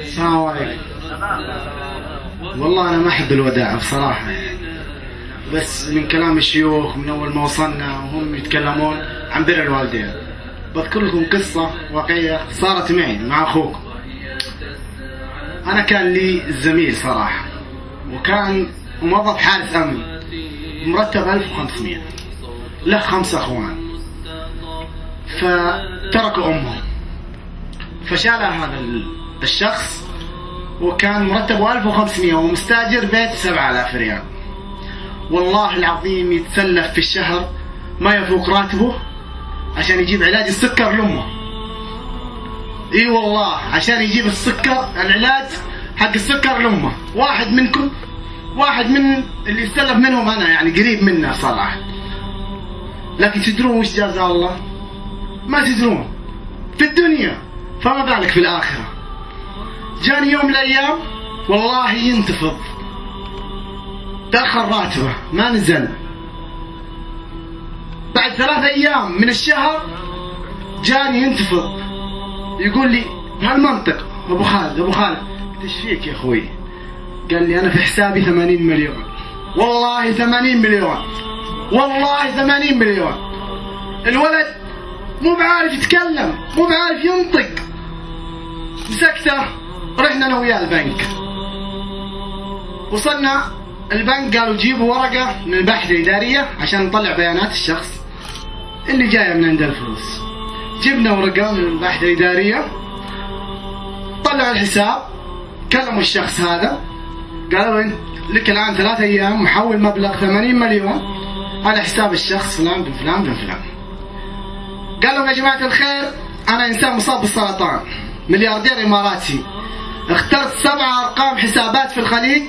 السلام عليكم. والله أنا ما أحب الوداع بصراحة يعني. بس من كلام الشيوخ من أول ما وصلنا وهم يتكلمون عن بر الوالدين، بذكر لكم قصة واقعية صارت معي مع أخوكم. أنا كان لي زميل صراحة، وكان موظف حارس أمن، مرتب 1500، له 5 أخوان، فتركوا أمهم، فشالها هذا الشخص، وكان مرتبه 1500 ومستاجر بيت 7000 ريال. والله العظيم يتسلف في الشهر ما يفوق راتبه عشان يجيب علاج السكر لأمه. اي والله عشان يجيب السكر، العلاج حق السكر لأمه. واحد منكم، واحد من اللي استلف منهم أنا، يعني قريب منه صراحة. لكن تدرون وش جزاه الله؟ ما تدرون في الدنيا، فما بالك في الآخرة. جاني يوم من الأيام والله ينتفض، تأخر راتبه ما نزل. بعد 3 أيام من الشهر جاني ينتفض، يقول لي بهالمنطق أبو خالد قلت ايش فيك يا أخوي؟ قال لي أنا في حسابي 80 مليون. والله 80 مليون، والله 80 مليون. الولد مو بعارف يتكلم، مو بعارف ينطق. مسكته، رحنا أنا وياه البنك. وصلنا البنك، قالوا جيبوا ورقة من الباحثة الإدارية عشان نطلع بيانات الشخص اللي جاية من عند الفلوس. جبنا ورقة من الباحثة الإدارية، طلعوا الحساب، كلموا الشخص هذا، قالوا انت لك الآن 3 أيام محول مبلغ 80 مليون على حساب الشخص فلان بن فلان بن فلان. قالوا يا جماعة الخير أنا إنسان مصاب بالسرطان، ملياردير إماراتي، اخترت 7 أرقام حسابات في الخليج،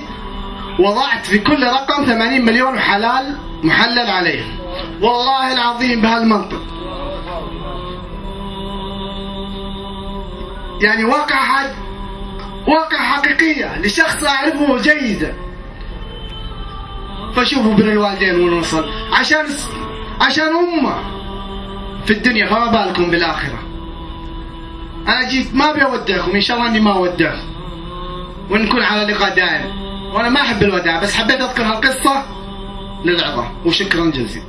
وضعت في كل رقم 80 مليون وحلال محلل عليه. والله العظيم بهالمنطق، يعني واقع حقيقية لشخص أعرفه جيدا. فشوفوا بر الوالدين وين وصل، عشان أمه في الدنيا، فما بالكم بالآخرة. أنا جيت ما أبي أودعكم، إن شاء الله إني ما أودعكم ونكون على لقاء دائم. وأنا ما أحب الوداع، بس حبيت أذكر هالقصة للعظة، وشكرا جزيلا.